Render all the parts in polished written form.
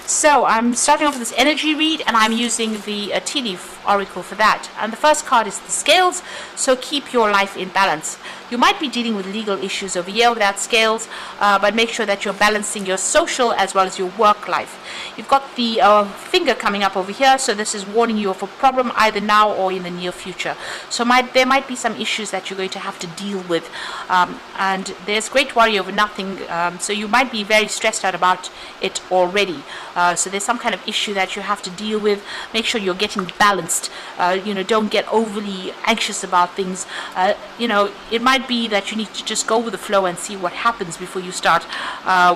So I'm starting off with this energy read, and I'm using the tea leaf oracle for that. And the first card is the scales, so keep your life in balance. You might be dealing with legal issues over here with that scales, but make sure that you're balancing your social as well as your work life. You've got the finger coming up over here, so this is warning you of a problem either now or in the near future. So there might be some issues that you're going to have to deal with, and there's great worry over nothing, so you might be very stressed out about it already. So there's some kind of issue that you have to deal with. Make sure you're getting balanced. Don't get overly anxious about things. It might be that you need to just go with the flow and see what happens before you start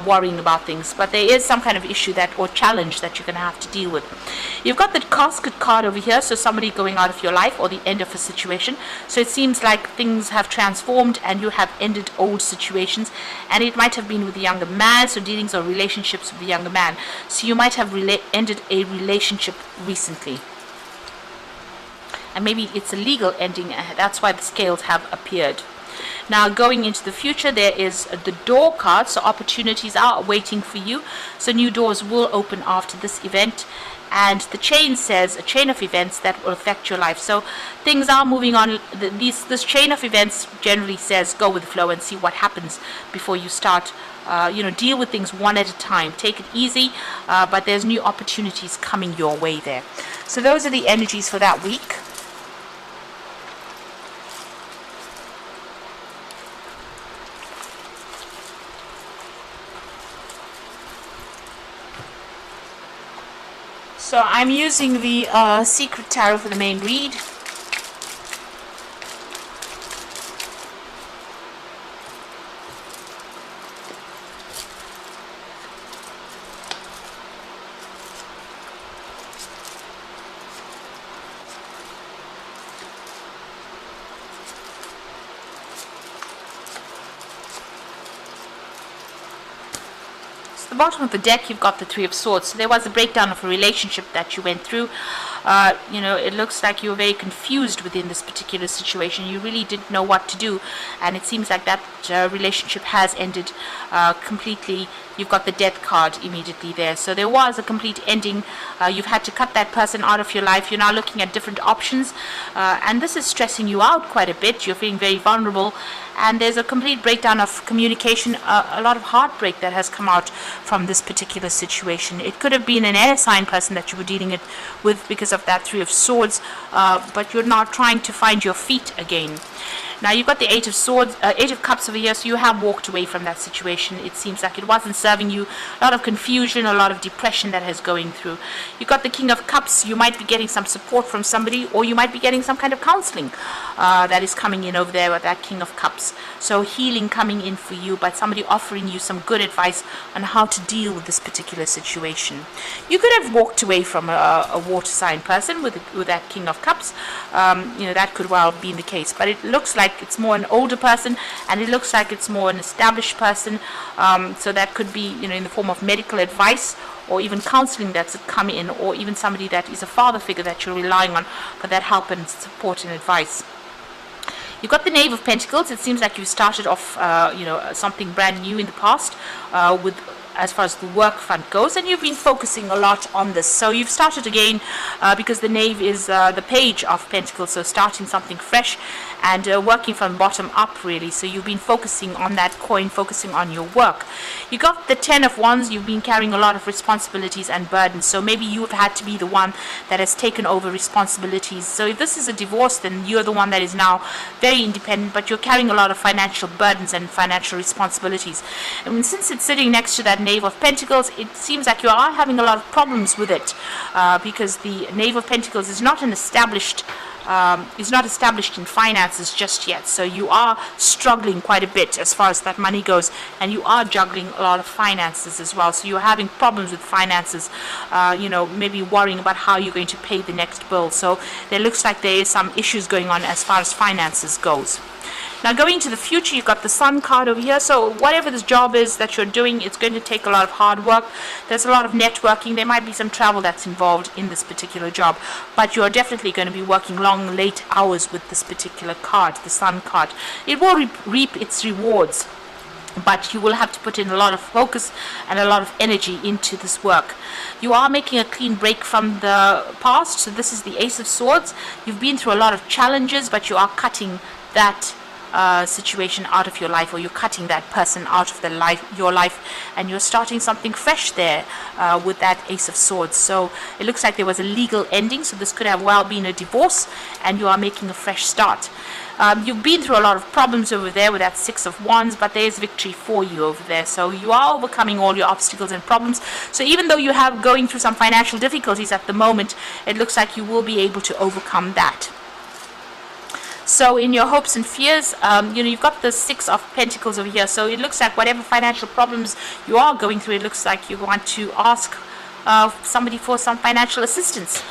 worrying about things. But there is some kind of issue or challenge that you're going to have to deal with. You've got the casket card over here, so somebody going out of your life or the end of a situation. So it seems like things have transformed and you have ended old situations, and it might have been with a younger man, so dealings or relationships with a younger man. So you might have ended a relationship recently, and maybe it's a legal ending. That's why the scales have appeared. Now going into the future, there is the door card, so opportunities are waiting for you, so new doors will open after this event. And the chain says a chain of events that will affect your life, so things are moving on. This chain of events generally says go with the flow and see what happens before you start deal with things one at a time. Take it easy, but there's new opportunities coming your way there. So those are the energies for that week. So I'm using the Secret Tarot for the main read. The bottom of the deck, you've got the Three of Swords. So there was a breakdown of a relationship that you went through. It looks like you were very confused within this particular situation. You really didn't know what to do, and it seems like that relationship has ended completely. You've got the Death card immediately there. So there was a complete ending. You've had to cut that person out of your life. You're now looking at different options, and this is stressing you out quite a bit. You're feeling very vulnerable, and there's a complete breakdown of communication, a lot of heartbreak that has come out from this particular situation. It could have been an air sign person that you were dealing with because of that Three of Swords, but you're now trying to find your feet again. Now you've got the Eight of Cups over here, so you have walked away from that situation. It seems like it wasn't serving you. A lot of confusion, a lot of depression that is going through. You've got the King of Cups. You might be getting some support from somebody, or you might be getting some kind of counseling that is coming in over there with that King of Cups. So healing coming in for you, but somebody offering you some good advice on how to deal with this particular situation. You could have walked away from a water sign person with that King of Cups. That could well be the case, but it looks like it's more an older person, and it looks like it's more an established person, so that could be in the form of medical advice or even counseling that's come in, or even somebody that is a father figure that you're relying on for that help and support and advice. You've got the Knave of Pentacles. It seems like you started off something brand new in the past with as far as the work front goes, and you've been focusing a lot on this. So you've started again because the Knave is the Page of Pentacles, so starting something fresh and working from bottom up really. So you've been focusing on that coin, focusing on your work. You got the Ten of Wands. You've been carrying a lot of responsibilities and burdens, so maybe you've had to be the one that has taken over responsibilities. So if this is a divorce, then you're the one that is now very independent, but you're carrying a lot of financial burdens and financial responsibilities. And since it's sitting next to that Knave of Pentacles, it seems like you are having a lot of problems with it, because the Knave of Pentacles is not established in finances just yet. So you are struggling quite a bit as far as that money goes, and you are juggling a lot of finances as well. So you're having problems with finances, maybe worrying about how you're going to pay the next bill. So there looks like there is some issues going on as far as finances goes. Now going to the future, you've got the Sun card over here. So whatever this job is that you're doing, it's going to take a lot of hard work. There's a lot of networking. There might be some travel that's involved in this particular job, but you're definitely going to be working long, late hours with this particular card, the Sun card. It will reap its rewards. but you will have to put in a lot of focus and a lot of energy into this work. You are making a clean break from the past, so this is the Ace of Swords. You've been through a lot of challenges, but you are cutting that situation out of your life, or you're cutting that person out of your life, and you're starting something fresh there with that Ace of Swords. So it looks like there was a legal ending, so this could have well been a divorce, and you are making a fresh start. You've been through a lot of problems over there with that Six of Wands, but there is victory for you over there. So you are overcoming all your obstacles and problems. So even though you have going through some financial difficulties at the moment, it looks like you will be able to overcome that. So in your hopes and fears, you've got the Six of Pentacles over here. So it looks like whatever financial problems you are going through, it looks like you want to ask somebody for some financial assistance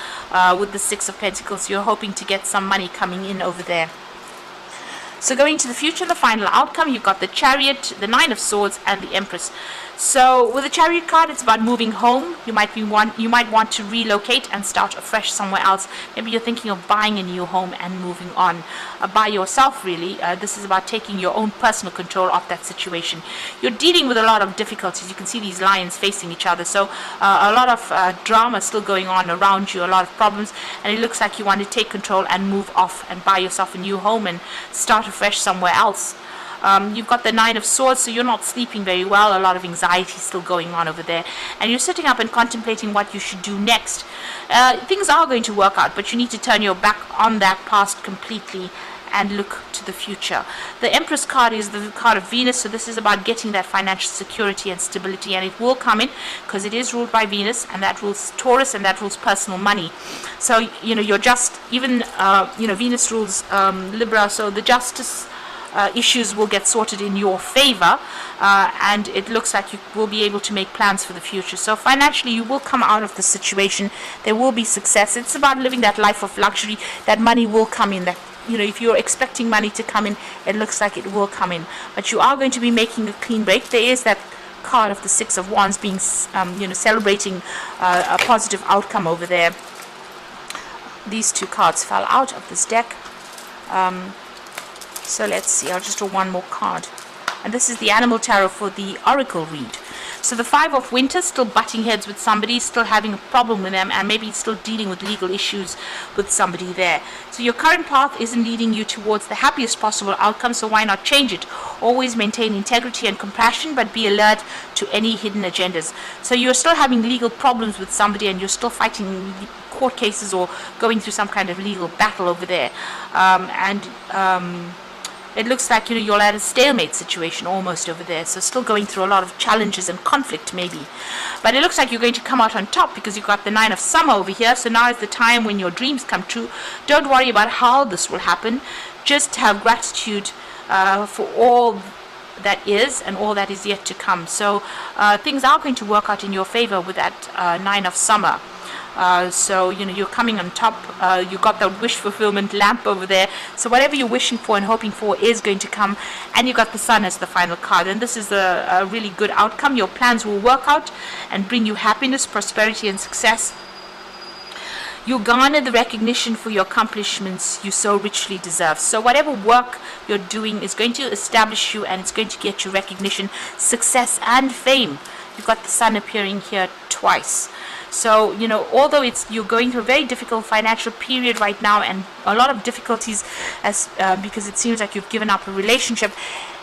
with the Six of Pentacles. You're hoping to get some money coming in over there. So going to the future, the final outcome, you've got the Chariot, the Nine of Swords, and the Empress. So with the Chariot card, it's about moving home. You might want to relocate and start afresh somewhere else. Maybe you're thinking of buying a new home and moving on by yourself, really. This is about taking your own personal control of that situation. You're dealing with a lot of difficulties. You can see these lions facing each other. So a lot of drama still going on around you, a lot of problems. And it looks like you want to take control and move off and buy yourself a new home and start afresh somewhere else. You've got the Nine of Swords, so you're not sleeping very well. A lot of anxiety still going on over there. And you're sitting up and contemplating what you should do next. Things are going to work out, but you need to turn your back on that past completely and look to the future. The Empress card is the card of Venus, so this is about getting that financial security and stability, and it will come in because it is ruled by Venus, and that rules Taurus, and that rules personal money. So, you're just, even, Venus rules Libra, so the justice issues will get sorted in your favor, and it looks like you will be able to make plans for the future. So financially, you will come out of the situation. There will be success. It's about living that life of luxury. That money will come in. That, if you're expecting money to come in, it looks like it will come in. But you are going to be making a clean break. There is that card of the Six of Wands being, celebrating a positive outcome over there. These two cards fell out of this deck. So let's see, I'll just draw one more card. And this is the Animal Tarot for the Oracle read. So the Five of Winter, still butting heads with somebody, still having a problem with them, and maybe still dealing with legal issues with somebody there. So your current path isn't leading you towards the happiest possible outcome, so why not change it? Always maintain integrity and compassion, but be alert to any hidden agendas. So you're still having legal problems with somebody, and you're still fighting court cases or going through some kind of legal battle over there. It looks like you're at a stalemate situation almost over there, so still going through a lot of challenges and conflict maybe. But it looks like you're going to come out on top because you've got the Nine of Summer over here, so now is the time when your dreams come true. Don't worry about how this will happen. Just have gratitude for all that is and all that is yet to come. So things are going to work out in your favor with that Nine of Summer. So you're coming on top. You got the wish fulfillment lamp over there, so whatever you're wishing for and hoping for is going to come. And you got the Sun as the final card, and this is a really good outcome. Your plans will work out and bring you happiness, prosperity, and success. You garner the recognition for your accomplishments you so richly deserve. So whatever work you're doing is going to establish you, and it's going to get you recognition, success, and fame. You've got the Sun appearing here twice. So, although you're going through a very difficult financial period right now, and a lot of difficulties because it seems like you've given up a relationship,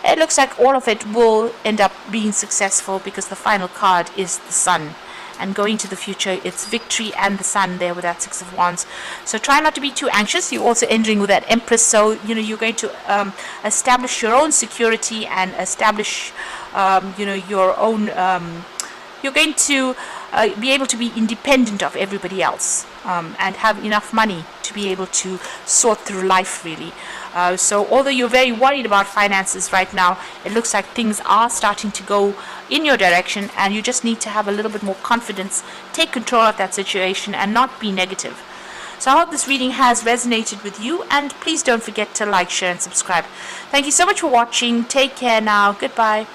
it looks like all of it will end up being successful because the final card is the Sun. And going to the future, it's victory and the Sun there with that Six of Wands. So try not to be too anxious. You're also entering with that Empress, so you're going to establish your own security and establish your own. You're going to be able to be independent of everybody else and have enough money to be able to sort through life, really. So although you're very worried about finances right now, it looks like things are starting to go in your direction, and you just need to have a little bit more confidence, take control of that situation, and not be negative. So I hope this reading has resonated with you, and please don't forget to like, share, and subscribe. Thank you so much for watching. Take care now. Goodbye.